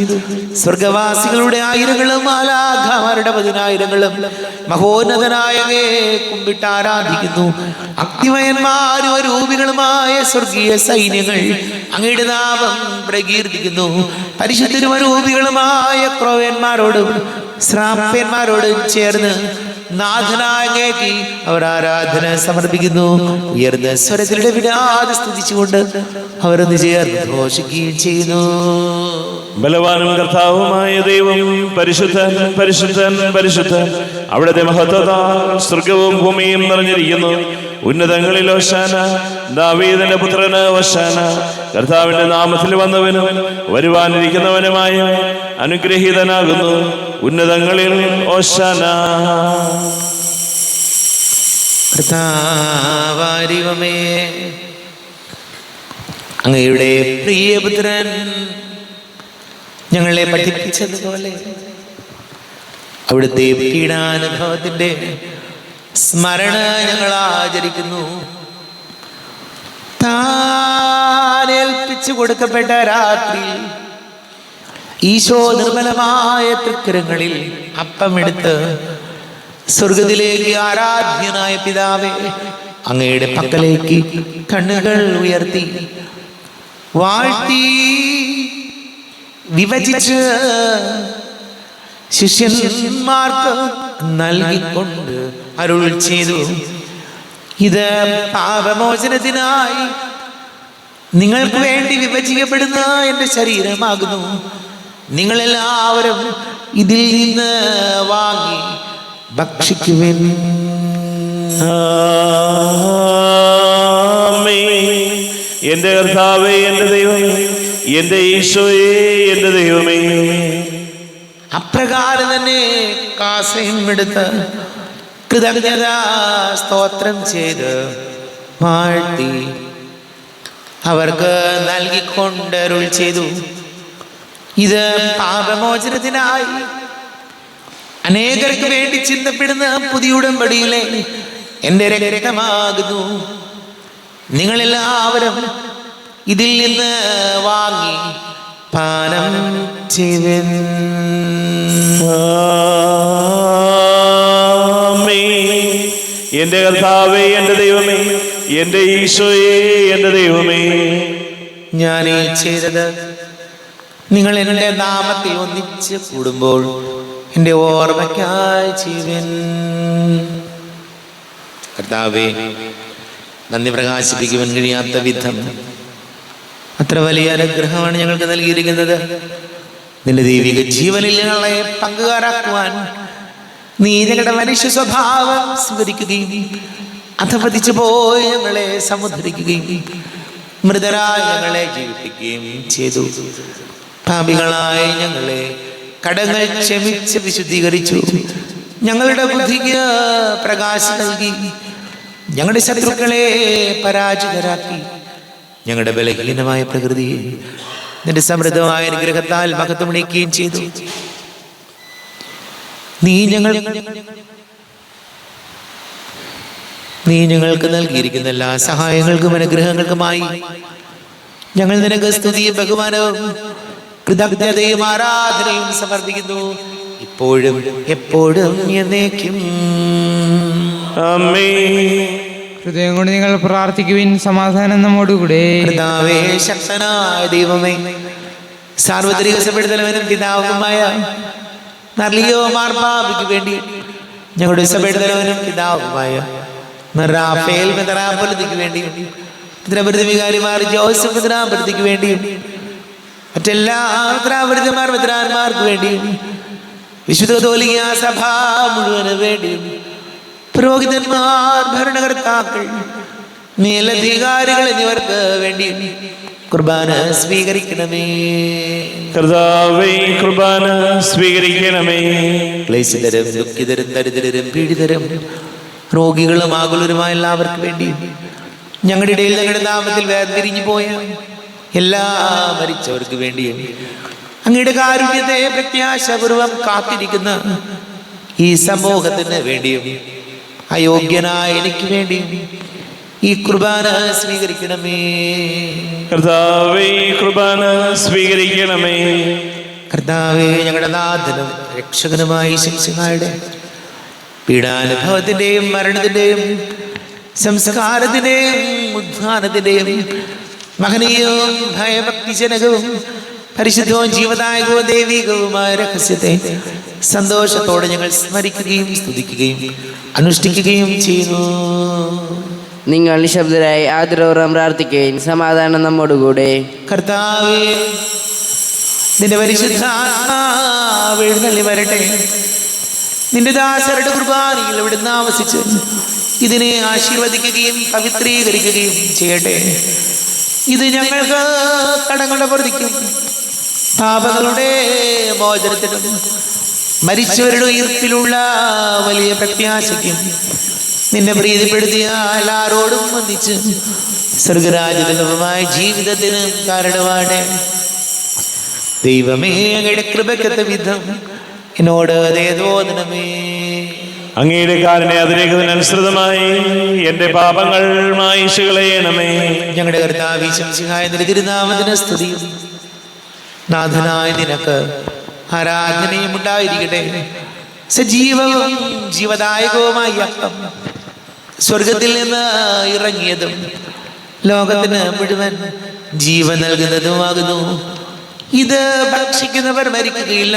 A: സ്വർഗവാസികളുടെ ആയിരങ്ങളും മാലാഖമാരുടെ 10,000ങ്ങളും മഹോന്നതനായ കുമ്പിട്ട് ആരാധിക്കുന്നു. അഗ്നിമയന്മാരും അരൂപികളുമായ സ്വർഗീയ സൈന്യങ്ങൾ അങ്ങയുടെ നാമം പ്രകീർത്തിക്കുന്നു. പരിശുദ്ധരും അരൂപികളുമായ ക്രോവ്യന്മാരോടും ശ്രാപ്യന്മാരോടും ചേർന്ന് നാഥനായ അങ്ങേക്ക് അവർ ആരാധന സമർപ്പിക്കുന്നു. ഉയർന്ന സ്വരത്തിലൂടെ വിടാതെ സ്തുതിച്ചുകൊണ്ട് അവരൊന്ന് ചേർന്ന് ഘോഷിക്കുകയും ചെയ്യുന്നു.
B: ബലവാനും കർത്താവുമായ ദൈവം പരിശുദ്ധൻ പരിശുദ്ധൻ പരിശുദ്ധൻ. അവിടുത്തെ മഹത്വത്താൽ സ്വർഗവും ഭൂമിയും നിറഞ്ഞിരിക്കുന്നു. ഉന്നതങ്ങളിൽ ഹോശാന, ദാവീദിന്റെ പുത്രന് ഹോശാന. കർത്താവിന്റെ നാമത്തിൽ വന്നവനും വരുവാനിരിക്കുന്നവനുമായ അനുഗ്രഹീതനാകുന്നു. ഉന്നതങ്ങളിൽ ഹോശാന.
A: കർത്താവാരിവമേ, അങ്ങയുടെ പ്രിയപുത്രൻ ഞങ്ങളെ പഠിപ്പിച്ചതുപോലെ അവിടുത്തെ പീഡാനുഭവത്തിന്റെ സ്മരണ ഞങ്ങൾ ആചരിക്കുന്നു. താനേൽപ്പിച്ചു കൊടുക്കപ്പെട്ട രാത്രി ഈശോ നിർമ്മലമായ തൃക്കരങ്ങളിൽ അപ്പമെടുത്ത് സ്വർഗത്തിലേക്ക് ആരാധ്യനായ പിതാവേ, അങ്ങയുടെ പക്കലേക്ക് കണ്ണുകൾ ഉയർത്തി വാഴ്ത്തി വിഭജിച്ച് ശിഷ്യന്മാർക്ക് നൽകിക്കൊണ്ട് അരുൾ ചെയ്തു, ഇത് പാപമോചനത്തിനായി നിങ്ങൾക്ക് വേണ്ടി വിഭജിക്കപ്പെടുന്ന എൻ്റെ ശരീരമാകുന്നു. നിങ്ങളെല്ലാവരും ഇതിൽ നിന്ന് വാങ്ങി ഭക്ഷിക്കുവിൻ.
B: എന്റെ കർത്താവേ, എന്റെ ദൈവമേ, എന്റെ ഈശോയേ, എന്റെ ദൈവമേ.
A: അപ്രകാരം തന്നെ കാസയും എടുത്ത് കൃതജ്ഞതാ സ്തോത്രം ചെയ്ത് വാഴ്ത്തി അവർക്ക് നൽകിക്കൊണ്ട് അരുൾ ചെയ്തു, ഇത് പാപമോചനത്തിനായി അനേകർക്ക് വേണ്ടി ചിന്തപ്പെടുന്ന പുതിയ ഉടമ്പടിയിലെ എൻ്റെ രക്തമാകുന്നു. നിങ്ങളെല്ലാവരും ഇതിൽ നിന്ന് വാങ്ങി പാനം ചെയ്യുവിൻ.
B: എന്റെ കർത്താവേ, എന്റെ ദൈവമേ, എന്റെ ഈശോയേ, എന്റെ ദൈവമേ.
A: ഞാൻ ഈ ചെയ്തത് നിങ്ങൾ എൻ്റെ നാമത്തിൽ ഒന്നിച്ച് കൂടുമ്പോൾ എൻ്റെ ഓർമ്മയ്ക്കായി ചെയ്യുവിൻ. കർത്താവേ, നന്ദി പ്രകാശിപ്പിക്കുവാൻ കഴിയാത്ത വിധം അത്ര വലിയ അനുഗ്രഹമാണ് ഞങ്ങൾക്ക് നൽകിയിരിക്കുന്നത്. നിന്റെ ദൈവിക ജീവനിൽ ഞങ്ങളെ പങ്കുകാരാക്കുവാൻ നീ ഞങ്ങളുടെ മനുഷ്യ സ്വഭാവം സ്വീകരിക്കുകയും അധപതിച്ചു പോയി ഞങ്ങളെ സമുദ്ധരിക്കുകയും മൃതരായ ഞങ്ങളെ ജീവിപ്പിക്കുകയും ചെയ്തു. പാപികളായ ഞങ്ങളെ കടങ്ങൾ ക്ഷമിച്ച് വിശുദ്ധീകരിച്ചു. ഞങ്ങളുടെ ബുദ്ധിക്ക് പ്രകാശം നൽകി ഞങ്ങളുടെ ശത്രുക്കളെ പരാജിതരാക്കി. ഞങ്ങളുടെ ബലഹീനമായ പ്രകൃതിയെ നിന്റെ സമൃദ്ധമായ അനുഗ്രഹത്താൽ മഹത്വമണിക്കുകയും ചെയ്തു. നീ ഞങ്ങൾക്ക് നൽകിയിരിക്കുന്ന എല്ലാ സഹായങ്ങൾക്കും അനുഗ്രഹങ്ങൾക്കുമായി ഞങ്ങൾ നിനക്ക് സ്തുതിയും ബഹുമാനവും കൃതജ്ഞതയും ആരാധനയും സമർപ്പിക്കുന്നു, ഇപ്പോഴും എപ്പോഴും എന്നേക്കും.
C: ഹൃദയം കൊണ്ട് നിങ്ങൾ പ്രാർത്ഥിക്കുവിൻ. സമാധാനം നമ്മോടുകൂടെ.
A: കർത്താവേ, ശക്തനായ ദൈവമേ, സാർവത്രിക സഭയുടെ പിതാവുമായ നർലിയോ മാർപ്പാപ്പയ്ക്ക് വേണ്ടി ഞങ്ങളുടെ സഭയുടെ തലവനും പിതാവുമായ റാഫേൽ മെത്രാപ്പൊലീത്തയ്ക്ക് വേണ്ടിയും വികാരിമാർ ജോസഫ് മെത്രാപ്പൊലീത്തയ്ക്ക് വേണ്ടിയും മറ്റെല്ലാ മെത്രാന്മാർക്ക് വേണ്ടിയും വിശുദ്ധ കത്തോലിക്ക സഭ മുഴുവന് വേണ്ടിയും പുരോഹിതന്മാർ, ഭരണകർത്താക്കൾ, മേലധികാരികൾ എന്നിവർക്ക് വേണ്ടിയും കുർബാന സ്വീകരിക്കണമേ.
B: കർത്താവേ, കുർബാന സ്വീകരിക്കണമേ.
A: ക്ലേശിതരും ദുഃഖിതരും ദരിദ്രരും പീഡിതരും രോഗികളും ആകുലരുമായ എല്ലാവർക്കും വേണ്ടിയും ഞങ്ങളുടെ ഇടയിൽ ഞങ്ങളുടെ നാമത്തിൽ വേർതിരിഞ്ഞു പോയ എല്ലാ മരിച്ചവർക്ക് വേണ്ടിയും അങ്ങയുടെ കാരുണ്യത്തെ പ്രത്യാശപൂർവം കാത്തിരിക്കുന്ന ഈ സമൂഹത്തിന് വേണ്ടിയും അയോഗ്യനായ എനിക്ക് വേണ്ടിയും ഈ കുർബാന സ്വീകരിക്കണമേ.
B: കർത്താവേ, കുർബാന സ്വീകരിക്കണമേ.
A: കർത്താവേ, ഞങ്ങളുടെ നാഥനും രക്ഷകനുമായ ശംസിഹായുടെ പീഡാനുഭവത്തിന്റെയും മരണത്തിന്റെയും സംസ്കാരത്തിന്റെയും ഉദ്ധാനത്തിന്റെയും മഹനീയവും ഭയഭക്തിജനകവും പരിശുദ്ധവും ജീവദായകവും ദൈവികവുമായ രഹസ്യത്തെ സന്തോഷത്തോടെ ഞങ്ങൾ സ്മരിക്കുകയും സ്തുതിക്കുകയും അനുഷ്ഠിക്കുകയും ചെയ്യുന്നു.
D: നിങ്ങൾ നിശബ്ദരായി ആദരപൂർവ്വം പ്രാർത്ഥിക്കുകയും സമാധാനം നമ്മോടുകൂടെ.
A: കർത്താവേ, നിന്റെ പരിശുദ്ധാത്മാവ് എഴുന്നള്ളി വരട്ടെ. നിന്റെ ദാസരുടെ കുർബാനയിൽ ഇവിടുന്ന് ആവസിച്ച് ഇതിനെ ആശീർവദിക്കുകയും പവിത്രീകരിക്കുകയും ചെയ്യട്ടെ. ഇത് ഞങ്ങൾക്ക് കടങ്ങളുടെ പ്രതിക്കും പാപങ്ങളുടെ മോചനത്തിനും മരിച്ചവരുടെ ഉയർപ്പിലുള്ള വലിയ പ്രത്യാശയ്ക്കും നിന്നെ പ്രീതിപ്പെടുത്തിയ എല്ലാവരോടും വന്ദിച്ച് സ്വർഗരാജ്യമായ ജീവിതത്തിന് കാരണമാണ്. ദൈവമേ, അങ്ങയുടെ കൃപയ്ക്കത്ത വിധം എന്നോട് തോന്നണമേ.
B: അങ്ങയുടെ കാരുണ്യ അതിരേഖത്തിനനുസൃതമായി എന്റെ പാപങ്ങൾ മായിച്ചു കളയണമേ.
A: ഞങ്ങളുടെ കർത്താവേ ശംസിഹായ നിന്റെ തിരുനാമത്തിന് സ്തുതിയും നാഥനായ നിനക്ക് ആരാധനയും ഉണ്ടായിരിക്കട്ടെ. സജീവവും ജീവദായകവുമായ അപ്പം സ്വർഗത്തിൽ നിന്ന് ഇറങ്ങിയതും ലോകത്തിന് മുഴുവൻ ജീവൻ നൽകുന്നതുമാകുന്നു. ഇത് ഭക്ഷിക്കുന്നവർ മരിക്കുകയില്ല,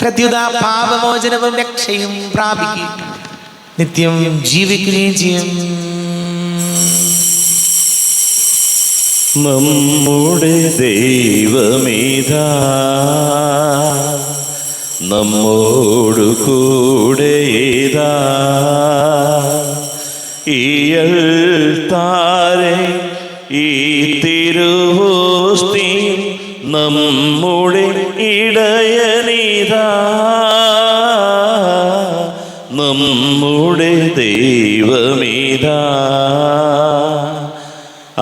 A: പ്രത്യുത പാപമോചനവും രക്ഷയും പ്രാപിക്കും, നിത്യം ജീവിക്കുകയും ചെയ്യും.
B: നമ്മുടെ ദൈവമേതാ നമ്മോടു കൂടെയേതാ ഈയൽ താരെ ഈ തിരുവോസ്തി നമ്മുടെ ഇടയനീതാ നമ്മുടെ ദൈവമേതാ.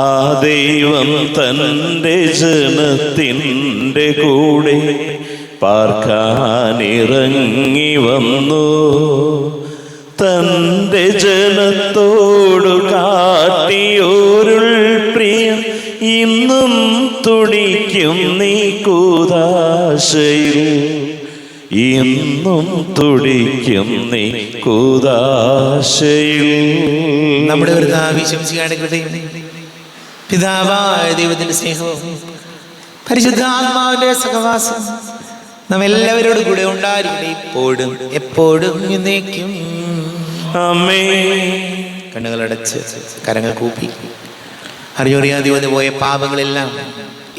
B: ആ ദൈവം തൻ്റെ ജനത്തിൻ്റെ കൂടെ പാർക്കാനിറങ്ങി വന്നു. തൻ്റെ ജനത്തോടു കാട്ടിയോരുൾ പ്രിയം ഇന്നും തുടിക്കും നീ കൂദാശയിൽ, ഇന്നും തുടിക്കും നീ കൂദാശയിൽ.
A: നമ്മുടെ കർത്താവേ ശംസിഹായുടെ കൃപയും പിതാവായ ദൈവത്തിന്റെ സ്നേഹവും പരിശുദ്ധാത്മാവിന്റെ സഹവാസം നാം എല്ലാവരോടും കൂടെ ഉണ്ടായിരിക്കട്ടെ, ഇപ്പോഴും എപ്പോഴും എന്നേക്കും.
B: ആമേൻ.
A: കണ്ണുകളടച്ച് കരങ്ങൾ കൂപ്പി അറിയോറിയാതെ വന്നു പോയ പാപങ്ങളെല്ലാം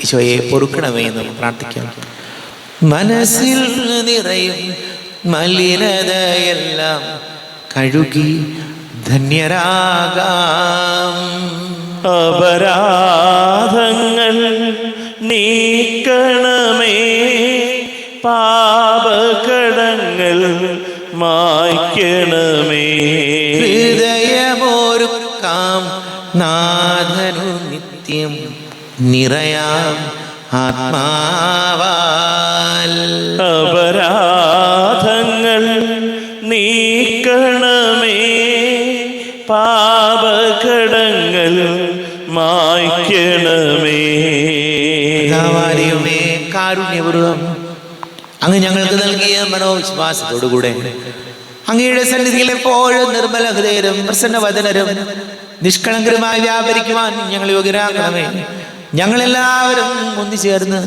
A: ഈശോയെ പൊറുക്കണമേ എന്ന് പ്രാർത്ഥിക്കാം. മനസ്സിൽ നിറയും മലിനതയെല്ലാം കഴുകി ധന്യരാകാം.
B: അപരാധങ്ങൾ നീക്കണമേ, പാപകടങ്ങൾ മായ്ക്കണമേ.
A: ഹൃദയമൊരുക്കാം നാഥനു നിത്യം നിറയാം ആത്മാവാൽ.
B: അപരാധങ്ങൾ നീക്കണമേ, പാപകടങ്ങൾ മായ്ക്കണമേ.
A: ദൈവമേ, കാരുണ്യപൂർവ്വം അങ്ങ് ഞങ്ങൾക്ക് നൽകിയ മനോവിശ്വാസത്തോടുകൂടെ അങ്ങയുടെ സന്നിധിയിൽ എപ്പോഴും നിർമ്മല ഹൃദയരും പ്രസന്നവദനരും നിഷ്കളങ്കരുമായി വ്യാപരിക്കുവാൻ ഞങ്ങൾ യോഗ്യരാക്കണമേ. ഞങ്ങളെല്ലാവരും ഒന്നുചേർന്ന്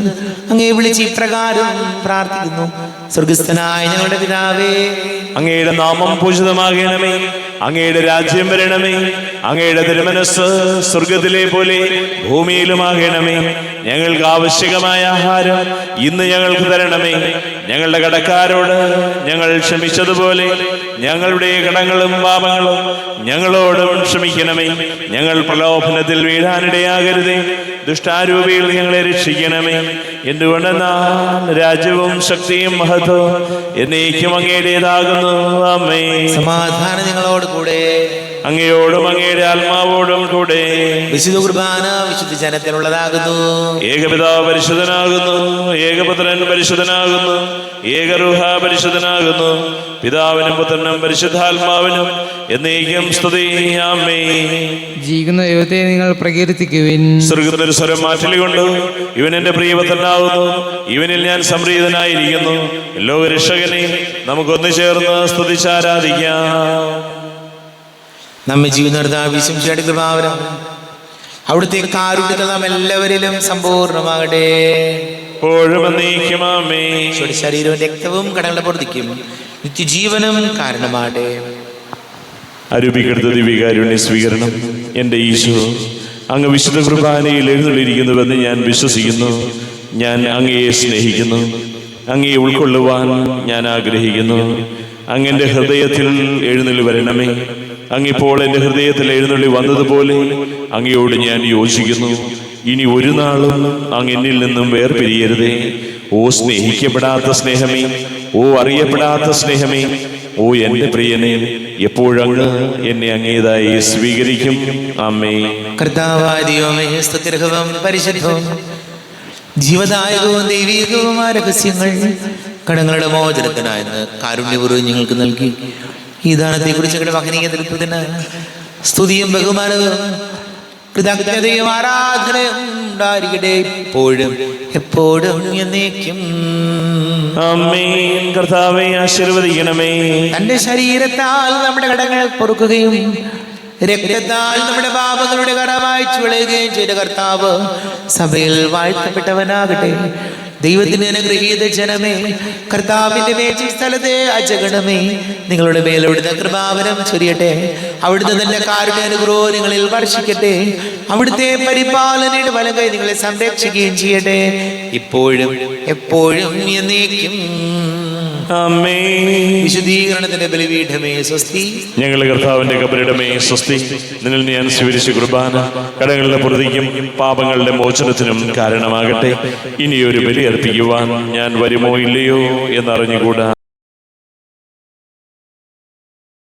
A: അങ്ങയെ വിളിച്ച് ഇപ്രകാരം പ്രാർത്ഥിക്കുന്നു. സ്വർഗസ്ഥനായ ഞങ്ങളുടെ പിതാവേ,
B: അങ്ങയുടെ നാമം പൂജിതമാകണമേ, അങ്ങയുടെ രാജ്യം വരണമേ, അങ്ങയുടെ തിരുമനസ്സ് സ്വർഗത്തിലെ പോലെ ഭൂമിയിലുമാകണമേ. ഞങ്ങൾക്ക് ആവശ്യകമായ ആഹാരം ഇന്ന് ഞങ്ങൾക്ക് തരണമേ. ഞങ്ങളുടെ കടക്കാരോട് ഞങ്ങൾ ക്ഷമിച്ചതുപോലെ ഞങ്ങളുടെ കടങ്ങളും പാപങ്ങളും ഞങ്ങളോടും ക്ഷമിക്കണമേ. ഞങ്ങൾ പ്രലോഭനത്തിൽ വീഴാനിടയാകരുതേ, ദുഷ്ടാരൂപിയിൽ ഞങ്ങളെ രക്ഷിക്കണമേ. എന്തുകൊണ്ടെന്നാൽ രാജ്യവും ശക്തിയും മഹത്വവും എന്നേക്കും അങ്ങയുടേതാകുന്നു. ആമേൻ.
A: സമാധാനം നിങ്ങളോട് കൂടെ.
B: അങ്ങയോടും അങ്ങയുടെ ആത്മാവോടും കൂടെ.
A: വിശുദ്ധ കുർബാന വിശുദ്ധ ജനത്തിനുള്ളതാകുന്നു.
B: ഏകപിതാവ് പരിശുദ്ധനാകുന്നു, ഏകപുത്രൻ പരിശുദ്ധനാകുന്നു, ഏകരൂഹ പരിശുദ്ധനാകുന്നു. പിതാവിനും പുത്രനും പരിശുദ്ധാത്മാവിനും എന്നേക്കും സ്തുതി. ആമേൻ.
C: ജീവിക്കുന്ന ദൈവത്തെ നിങ്ങൾ പ്രകീർത്തിക്കുവിൻ.
B: സ്വർഗ്ഗത്തിൽ ഒരു സ്വരം മാറ്റലികൊണ്ട്, ഇവൻ എന്റെ പ്രിയപുത്രനാകുന്നു, ഇവനിൽ ഞാൻ സംപ്രീതനായിരിക്കുന്നു. ലോകരക്ഷകനെ നമുക്കൊന്നു ചേർന്ന് സ്തുതിച്ചാരാധിക്കാം.
A: നമ്മെ ജീവിത വിശംസിയുടെ കൃപാവരം അവിടുത്തെ കാരുണ്യത നാം എല്ലാവരിലും സമ്പൂർണ്ണമാകട്ടെ.
B: എപ്പോഴും എന്നേക്കും ആമേൻ.
A: ഈശോയുടെ ശരീരവും രക്തവും കടങ്ങളുടെ പൊറുതിക്കും നിത്യജീവനും കാരണമാകട്ടെ.
B: അരൂപിക്കെടുത്ത ദിവ്യകാരുണ്യ സ്വീകരണം. എൻ്റെ ഈശോ, അങ്ങ് വിശുദ്ധ കുർബാനയിൽ എഴുന്നള്ളിയിരിക്കുന്നുവെന്ന് ഞാൻ വിശ്വസിക്കുന്നു. ഞാൻ അങ്ങയെ സ്നേഹിക്കുന്നു. അങ്ങയെ ഉൾക്കൊള്ളുവാൻ ഞാൻ ആഗ്രഹിക്കുന്നു. അങ്ങെൻ്റെ ഹൃദയത്തിൽ എഴുന്നള്ളി വരണമേ. അങ്ങിപ്പോൾ എൻ്റെ ഹൃദയത്തിൽ എഴുന്നള്ളി വന്നതുപോലെ അങ്ങയോട് ഞാൻ യോജിക്കുന്നു. ഇനി ഒരു നാളും അങ്ങ് എന്നിൽ നിന്നും വേർപിരിയരുതേ. ഓ സ്നേഹിക്കപ്പെടാത്ത സ്നേഹമേ, ഓ അറിയപ്പെടാത്ത സ്നേഹമേ, ഓ എൻ്റെ പ്രിയനെ, എപ്പോഴങ്ങ് എന്നെ അങ്ങേതായി സ്വീകരിക്കും. ആമേൻ.
A: കർത്താവായ ദൈവമേ, സ്തുത്യർഹവും പരിശുദ്ധവും ജീവദായകവും ദൈവീകവുമായ രഹസ്യങ്ങൾ കടങ്ങളുടെ മോചനത്തിനായെന്ന് കാരുണ്യപൂർവ്വം ഞങ്ങൾക്ക് നൽകി. ഈ ദാനത്തെക്കുറിച്ച് ഞങ്ങളുടെ മഹനീയ തൃത്വത്തിന് സ്തുതിയും ബഹുമാനവും കൃതജ്ഞതയും ആരാധനയും ഉണ്ടായിരിക്കട്ടെ, എപ്പോഴും എപ്പോഴും എന്നേക്കും.
B: ആമേൻ. കർത്താവേ, ആശീർവദിക്കണമേ.
A: തന്റെ ശരീരത്താൽ നമ്മുടെ കടങ്ങൾ പൊറുക്കുകയും രക്തത്താൽ നമ്മുടെ പാപങ്ങളുടെ കറ മായ്ച്ചു കളയുകയും ചെയ്ത കർത്താവ് സഭയിൽ വാഴ്ത്തപ്പെട്ടവനാകട്ടെ. ദൈവത്തിന്റെ അനുഗ്രഹീത ജനമേ, കർത്താവിന്റെ മേച്ചിൽ സ്ഥലത്തെ അജഗണമേ, നിങ്ങളുടെ മേൽ അവിടുന്ന് കൃപാവരം ചൊരിയട്ടെ. അവിടുന്ന് തന്റെ കാരുണ്യ അനുഗ്രഹം നിങ്ങളിൽ വർഷിക്കട്ടെ. അവിടുത്തെ പരിപാലനയുടെ വലങ്കൈ നിങ്ങളെ സംരക്ഷിക്കുകയും ചെയ്യട്ടെ, ഇപ്പോഴും എപ്പോഴും എന്നേക്കും.
B: ആമേൻ.
A: വിശുദ്ധീകരണത്തിന്റെ ബലിപീഠമേ സ്വസ്തി.
B: ഞങ്ങളുടെ കർത്താവിന്റെ കബറിടമേ സ്വസ്തി. നിന്നിൽ ഞാൻ സ്വീകരിച്ച കുർബാന കടങ്ങളുടെ പൊറുതിക്കും പാപങ്ങളുടെ മോചനത്തിനും കാരണമാകട്ടെ. ഇനിയൊരു ബലി അർപ്പിക്കുവാൻ ഞാൻ വരുമോ ഇല്ലയോ എന്നറിഞ്ഞുകൂടാ.